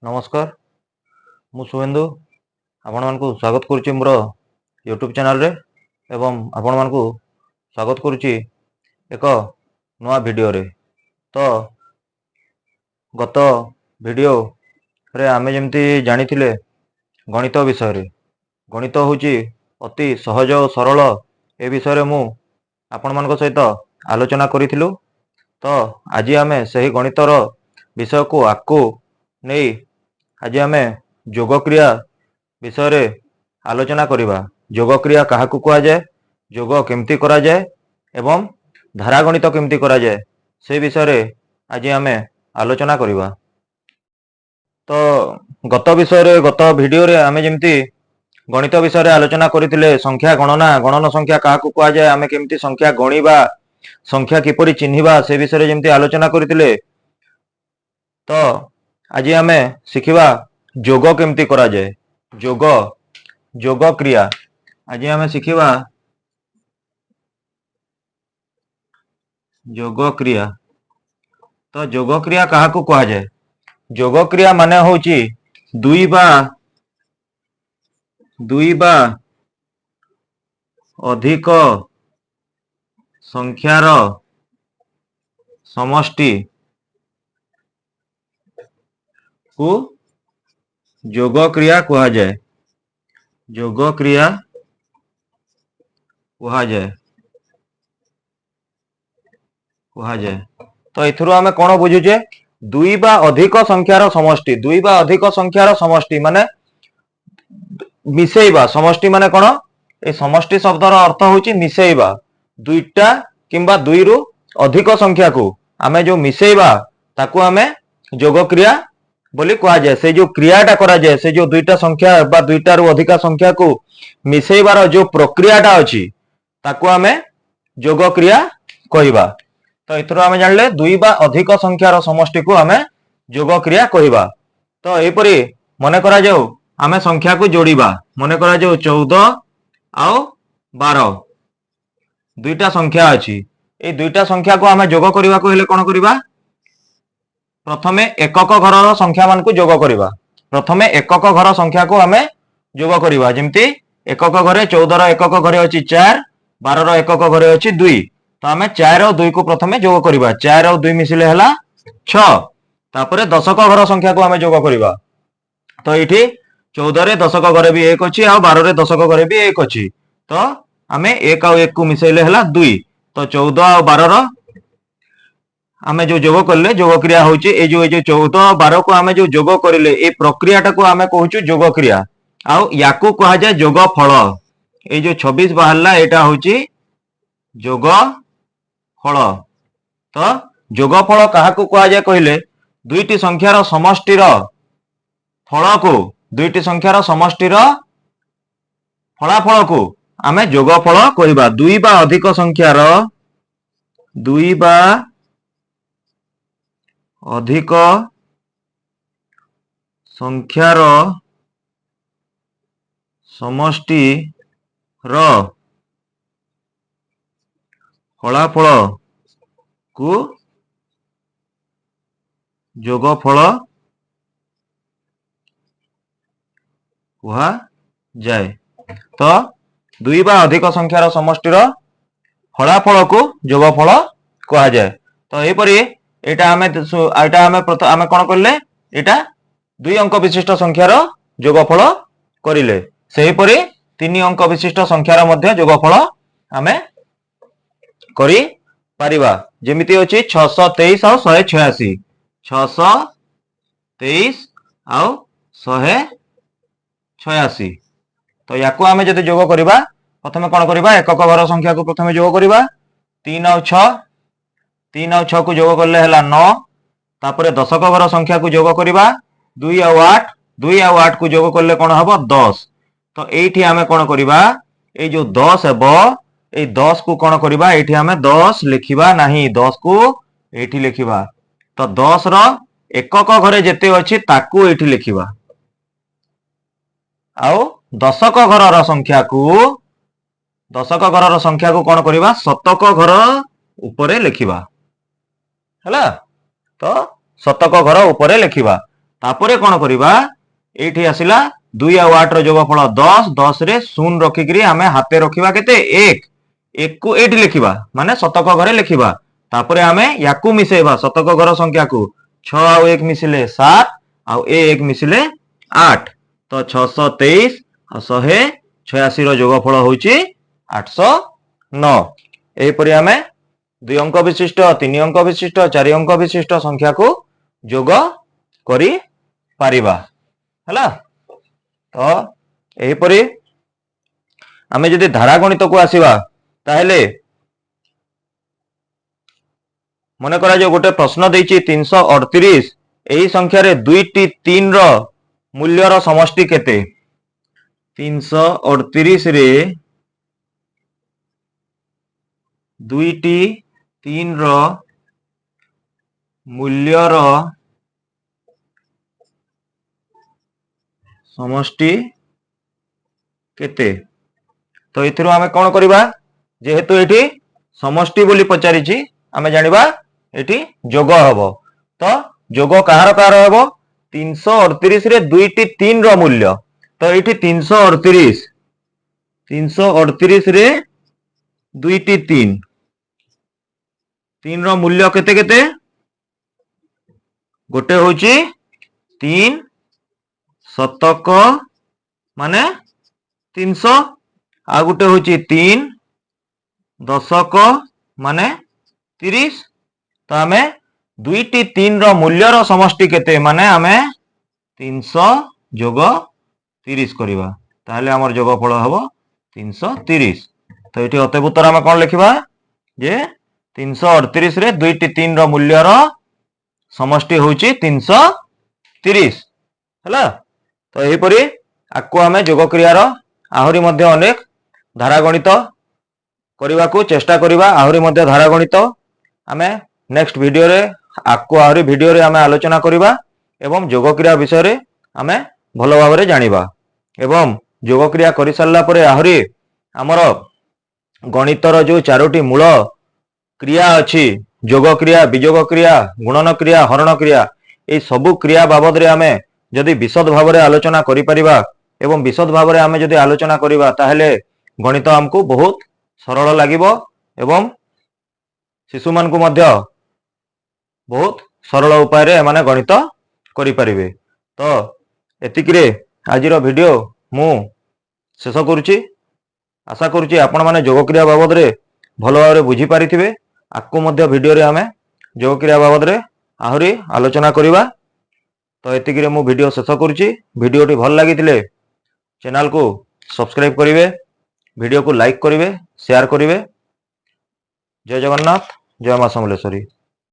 नमस्कार मु शुभेन्दु आपण मानक स्वागत करुच्ची मोर यूट्यूब चैनल रे एवं आपण मानक स्वागत करुच्ची एक नवा वीडियो रे। तो गत वीडियो रे आमे जेमती जानी थिले गणित विषय रे गणित होची अति सहज और सरल ए विषय रे मु आपण मानक सहित आलोचना करिथिलु। तो आज आमे सही गणितर विषय को आकु नहीं आज आमे योग क्रिया विषय रे आलोचना करिबा। योग क्रिया काहाकू कुआ जाए, योग केमती करा जाए एवं धारा गणित केमती करा जाए से विषय रे आज आमे आलोचना करिबा। तो गत विषय रे गत वीडियो रे आमे जेमती गणित विषय रे आलोचना करिथिले संख्या गणना गणन संख्या काहाकू कुआ जाए, आमे केमती संख्या गणिबा, संख्या किपरि चिन्हिबा से विषय रे जेमती आलोचना करिथिले। तो आज आमे शिखिबा योग केमती करा जाए, योग योग क्रिया आज आमे शिखिबा योग क्रिया। तो योग क्रिया काहाकू कहा जाए, योग क्रिया माने होची दुई बा अधिक संख्यार समष्टि को योग क्रिया कहा जाए, योग क्रिया कहा जाए। तो एथुरु आमे कोन बुझुचे, दुई बा अधिक संख्यार समष्टि, दुई बा अधिक संख्यार समष्टि माने मिसेइबा। समष्टि माने कोन, ए समष्टि शब्दर अर्थ होची मिसेइबा। दुईटा किंबा दुई रु अधिक संख्या को आमे जो मिसेइबा ताकू आमे योग क्रिया बोली कहा जाए। से जो क्रियाटा करा जाए, से जो दुईटा संख्या बा दुईटा रु अधिक संख्या को मिसेइबार जो प्रक्रियाटा अछि ताकू आमे योग क्रिया कहिबा। तो एथरो आमे जानले दुई बा अधिक संख्यार समष्टि को आमे योग क्रिया कहिबा। तो एपरि मने करा जाऊ आमे संख्या को जोड़ीबा। मने करा जाऊ 14 आउ 12 दुईटा संख्या अछि। ए दुईटा संख्या को आमे योग करिबा को हेले कोन करिबा, प्रथमे एकक घर संख्या मान को योग करिबा। प्रथमे एकक घर संख्या को आमे योग करिबा। जेमती एकक घरे 14 रो एकक घरे अछि 4, 12 रो एकक घरे अछि 2। तो आमे 4 और 2 को प्रथमे योग करिबा। 4 और 2 मिसिले हला 6। तापरे दशक घर संख्या को आमे योग करिबा। तो एठी 14 रे दशक घरे भी 1 अछि आ 12 रे दशक घरे भी 1 अछि। तो आमे 1 और 1 को मिसैले हला 2। तो 14 और 12 रो आमे जो योग करले योग क्रिया होची ए जो 14 12 को आमे जो योग करिले ए प्रक्रियाटा को आमे कहूछु योग क्रिया। आउ याकू कहा जाए योग फल। ए जो 26 बाहरला एटा होची योग फल। तो योग फल काहाकू कहा जाए कहिले, दुईटी संख्यार समष्टिर फल को, दुईटी संख्यार समष्टिर फलाफल को आमे योग फल कहिबा। दुई बा अधिक संख्यार, दुई बा अधिक संख्यार समष्टि र फलाफल को योगफल कहा जाए। तो दुई बा अधिक संख्यार समष्टिर फलाफल को योगफल कहा जाए। तो एपरि एटा आमे कोन करले, एटा दुई अंक विशिष्ट संख्यार योगफल करिले। सेही परि 3 अंक विशिष्ट संख्यार मध्य योगफल आमे करि परिबा। जेमिति अछि 623 और 186, 623 और 186। तो याकू आमे जदि योग करिबा, प्रथमे कोन करिबा, एकक घर संख्या को प्रथमे योग करिबा। 3 और 6, 3 और 6 को योग करले हला 9। तापरे दशक घर संख्या को योग करिबा। 2 और 8, 2 और 8 को योग करले कोन हबो 10। तो एठी आमे कोन करिबा, ए जो 10 हेबो ए 10 को कोन करिबा, एठी आमे 10 लिखिबा नाही, 10 को एठी लिखिबा। तो 10 रो एकक घरे जेते अछि ताकू एठी लिखिबा। आउ दशक घरर संख्या को कोन करिबा, शतक घर उपरे लिखिबा। हला तो शतक घर उपरे लिखिबा। तापरे कौन करिबा एठी आसिला 2 आ 8 रो जोगफल 10 10 रे 0 रखिकरी आमे हाथे रखिबा केते 1 1 को एठी लिखिबा माने शतक घरे लिखिबा तापरे आमे याकू मिसेबा शतक घर संख्या को 6 आ 1 मिसिले 7 आ 1 मिसिले 8 तो 623 आ 186 रो जोगफल होउची 809 एपरि आमे 2 अंक विशिष्ट 3 अंक विशिष्ट 4 अंक विशिष्ट संख्या को जोग करी पारिबा हला तो एपरि आमे जदि धारा गणित को आसीबा ताहेले मन करा जो गोटे प्रश्न देछि 338 एही संख्या रे 2 टी 3 रो मूल्य रो समष्टि केते 338 रे 2 टी 3 रो मूल्य रो समष्टि केते तो एथिरो आमे कोन करबा जेहेतु एठी समष्टि बोली पचारिछि आमे जानिबा एठी जोग हबो तो जोग कहार कहार हबो 338 रे 2 टी 3 रो मूल्य तो एठी 338 रे 2 टी 3 3 रो मूल्य केते केते गोटे होची 3 शतक माने 300 आ गोटे होची 3 दशक माने 30 तो आमे 2 टी 3 रो मूल्य रो समष्टि केते माने आमे 300 जोग 30 करिबा ताहले हमर जोगफल हबो 330 तो एठी अतपुतर आमे कोन लिखिबा जे 338 रे 2 टी 3 रो मूल्य रो समष्टि होची 330 हला तो एही परी आकु आमे जोग क्रिया रो आहुरी मध्ये अनेक धारा गणित करबा को चेष्टा करिबा आहुरी मध्ये धारा गणित आमे नेक्स्ट वीडियो रे आकु आहुरी वीडियो रे आमे आलोचना करिबा एवं जोग क्रिया विषय रे आमे भलो भाव रे जानिबा एवं जोग क्रिया करि सारला परे आहुरी हमर गणित रो जो चारोटी मूल क्रिया अछि जोग क्रिया विजोग क्रिया गुणन क्रिया हरण क्रिया ए सबु क्रिया बाबद रे आमे जदि विशद भाव रे आलोचना करि परिबा एवं विशद भाव रे आमे जदि आलोचना करिबा ताहेले गणित हमकु बहुत सरल लागिबो एवं शिशु मान को मध्य बहुत सरल उपाय रे माने गणित करि परिबे तो एतिकिरे आजिरो वीडियो मु शेष करूची आशा करूची आपण माने जोग क्रिया बाबद रे भलो भाव रे बुझी पारिथिबे आकु मध्य वीडियो रे आमे जोग क्रिया बाबद रे आहुरी आलोचना करिबा तो एतिकिरे मु वीडियो शेष करूची वीडियोटी भल लागितिले चैनल को सब्सक्राइब करिवे वीडियो को लाइक करिवे शेयर करिवे जय जगन्नाथ जय मां समलेश्वरी।